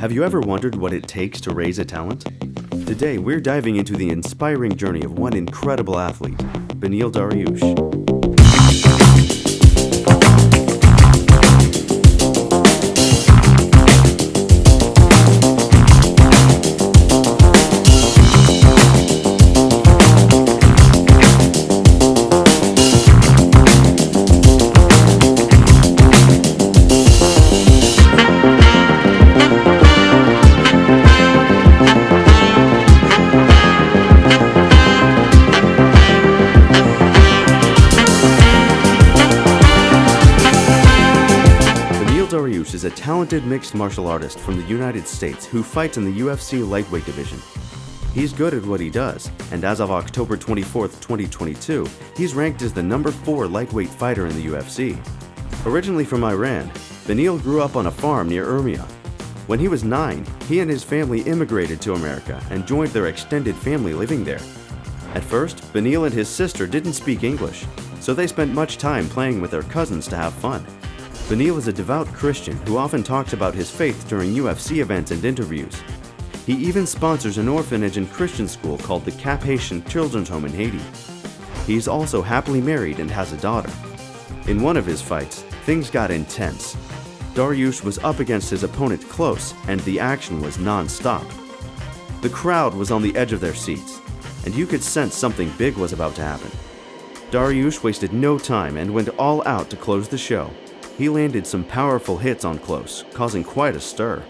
Have you ever wondered what it takes to raise a talent? Today, we're diving into the inspiring journey of one incredible athlete, Beneil Dariush. Dariush is a talented mixed martial artist from the United States who fights in the UFC lightweight division. He's good at what he does, and as of October 24, 2022, he's ranked as the #4 lightweight fighter in the UFC. Originally from Iran, Beneil grew up on a farm near Urmia. When he was 9, he and his family immigrated to America and joined their extended family living there. At first, Beneil and his sister didn't speak English, so they spent much time playing with their cousins to have fun. Beneil is a devout Christian who often talks about his faith during UFC events and interviews. He even sponsors an orphanage and Christian school called the Cap-Haitian Children's Home in Haiti. He's also happily married and has a daughter. In one of his fights, things got intense. Dariush was up against his opponent close, and the action was non-stop. The crowd was on the edge of their seats, and you could sense something big was about to happen. Dariush wasted no time and went all out to close the show. He landed some powerful hits on Close, causing quite a stir.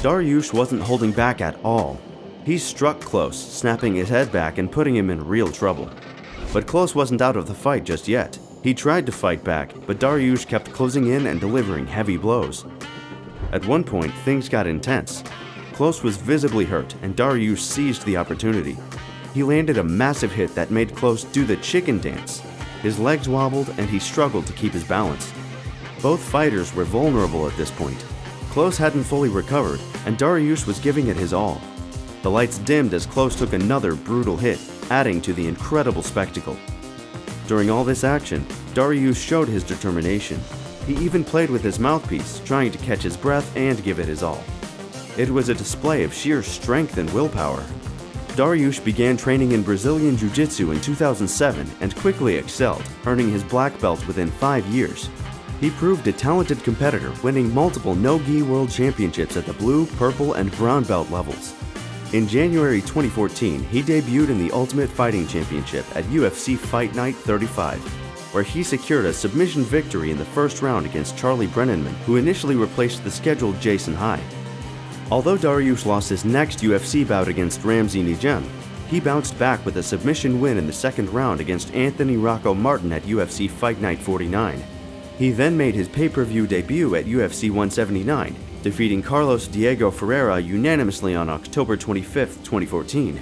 Dariush wasn't holding back at all. He struck Close, snapping his head back and putting him in real trouble. But Close wasn't out of the fight just yet. He tried to fight back, but Dariush kept closing in and delivering heavy blows. At one point, things got intense. Close was visibly hurt, and Dariush seized the opportunity. He landed a massive hit that made Close do the chicken dance. His legs wobbled, and he struggled to keep his balance. Both fighters were vulnerable at this point. Close hadn't fully recovered, and Dariush was giving it his all. The lights dimmed as Close took another brutal hit, adding to the incredible spectacle. During all this action, Dariush showed his determination. He even played with his mouthpiece, trying to catch his breath and give it his all. It was a display of sheer strength and willpower. Dariush began training in Brazilian Jiu-Jitsu in 2007 and quickly excelled, earning his black belt within 5 years. He proved a talented competitor, winning multiple no-gi world championships at the blue, purple, and brown belt levels. In January 2014, he debuted in the Ultimate Fighting Championship at UFC Fight Night 35, where he secured a submission victory in the first round against Charlie Brennanman, who initially replaced the scheduled Jason High. Although Dariush lost his next UFC bout against Ramzi Nijem, he bounced back with a submission win in the second round against Anthony Rocco Martin at UFC Fight Night 49. He then made his pay-per-view debut at UFC 179, defeating Carlos Diego Ferreira unanimously on October 25, 2014.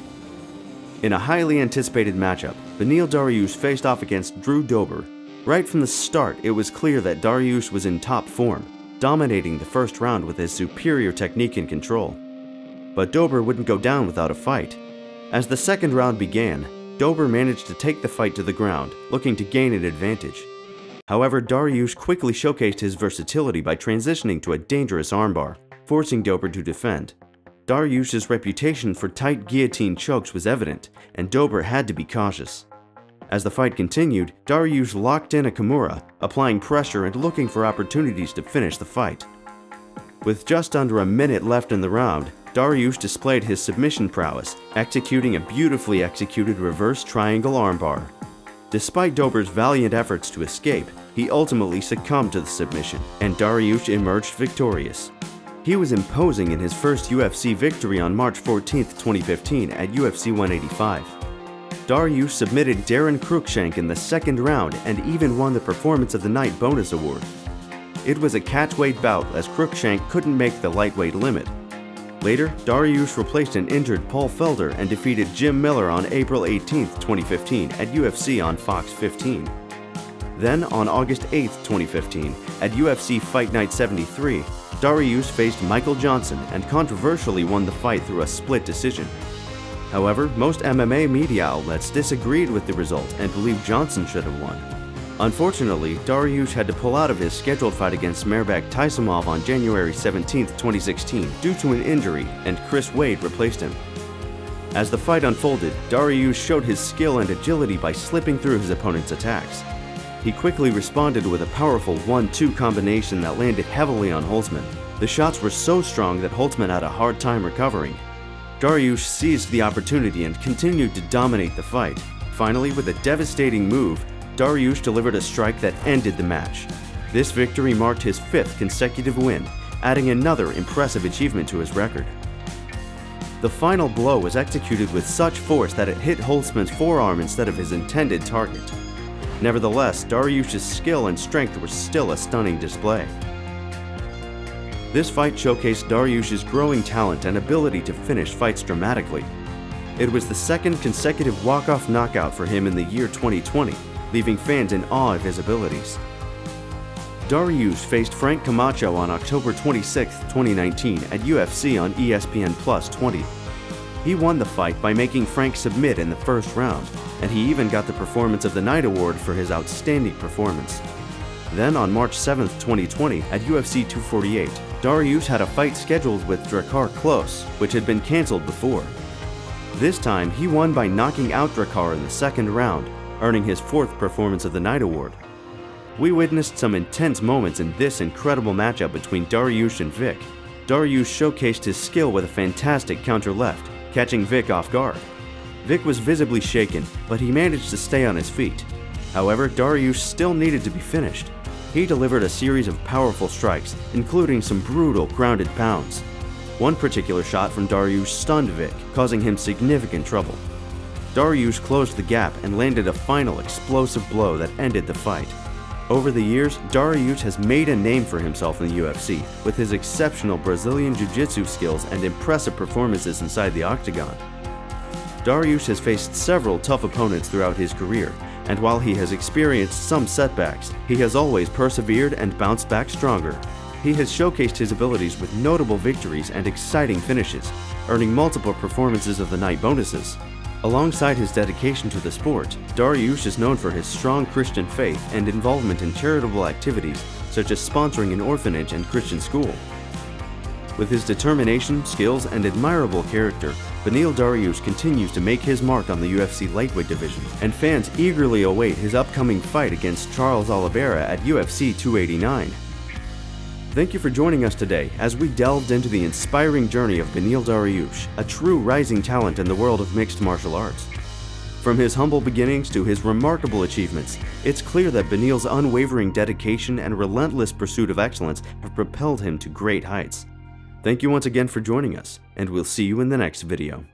In a highly anticipated matchup, Beneil Dariush faced off against Drew Dober. Right from the start, it was clear that Dariush was in top form, dominating the first round with his superior technique and control. But Dober wouldn't go down without a fight. As the second round began, Dober managed to take the fight to the ground, looking to gain an advantage. However, Dariush quickly showcased his versatility by transitioning to a dangerous armbar, forcing Dober to defend. Dariush's reputation for tight guillotine chokes was evident, and Dober had to be cautious. As the fight continued, Dariush locked in a Kimura, applying pressure and looking for opportunities to finish the fight. With just under a minute left in the round, Dariush displayed his submission prowess, executing a beautifully executed reverse triangle armbar. Despite Dober's valiant efforts to escape, he ultimately succumbed to the submission, and Dariush emerged victorious. He was imposing in his first UFC victory on March 14, 2015 at UFC 185. Dariush submitted Darren Cruikshank in the second round and even won the Performance of the Night bonus award. It was a catchweight bout as Cruikshank couldn't make the lightweight limit. Later, Dariush replaced an injured Paul Felder and defeated Jim Miller on April 18, 2015 at UFC on Fox 15. Then, on August 8, 2015, at UFC Fight Night 73, Dariush faced Michael Johnson and controversially won the fight through a split decision. However, most MMA media outlets disagreed with the result and believed Johnson should have won. Unfortunately, Dariush had to pull out of his scheduled fight against Merbag Taisimov on January 17, 2016 due to an injury, and Chris Wade replaced him. As the fight unfolded, Dariush showed his skill and agility by slipping through his opponent's attacks. He quickly responded with a powerful 1-2 combination that landed heavily on Holtzman. The shots were so strong that Holtzman had a hard time recovering. Dariush seized the opportunity and continued to dominate the fight. Finally, with a devastating move, Dariush delivered a strike that ended the match. This victory marked his 5th consecutive win, adding another impressive achievement to his record. The final blow was executed with such force that it hit Holtzman's forearm instead of his intended target. Nevertheless, Dariush's skill and strength were still a stunning display. This fight showcased Dariush's growing talent and ability to finish fights dramatically. It was the 2nd consecutive walk-off knockout for him in the year 2020, leaving fans in awe of his abilities. Dariush faced Frank Camacho on October 26, 2019 at UFC on ESPN Plus 20. He won the fight by making Frank submit in the first round, and he even got the Performance of the Night award for his outstanding performance. Then on March 7, 2020 at UFC 248, Dariush had a fight scheduled with Drakkar Klose, which had been cancelled before. This time, he won by knocking out Drakkar in the 2nd round, earning his 4th Performance of the Night award. We witnessed some intense moments in this incredible matchup between Dariush and Vic. Dariush showcased his skill with a fantastic counter left, catching Vic off guard. Vic was visibly shaken, but he managed to stay on his feet. However, Dariush still needed to be finished. He delivered a series of powerful strikes, including some brutal grounded pounds. One particular shot from Dariush stunned Vic, causing him significant trouble. Dariush closed the gap and landed a final explosive blow that ended the fight. Over the years, Dariush has made a name for himself in the UFC with his exceptional Brazilian Jiu-Jitsu skills and impressive performances inside the octagon. Dariush has faced several tough opponents throughout his career, and while he has experienced some setbacks, he has always persevered and bounced back stronger. He has showcased his abilities with notable victories and exciting finishes, earning multiple Performances of the Night bonuses. Alongside his dedication to the sport, Dariush is known for his strong Christian faith and involvement in charitable activities such as sponsoring an orphanage and Christian school. With his determination, skills, and admirable character, Beneil Dariush continues to make his mark on the UFC lightweight division, and fans eagerly await his upcoming fight against Charles Oliveira at UFC 289. Thank you for joining us today as we delved into the inspiring journey of Beneil Dariush, a true rising talent in the world of mixed martial arts. From his humble beginnings to his remarkable achievements, it's clear that Beneil's unwavering dedication and relentless pursuit of excellence have propelled him to great heights. Thank you once again for joining us, and we'll see you in the next video.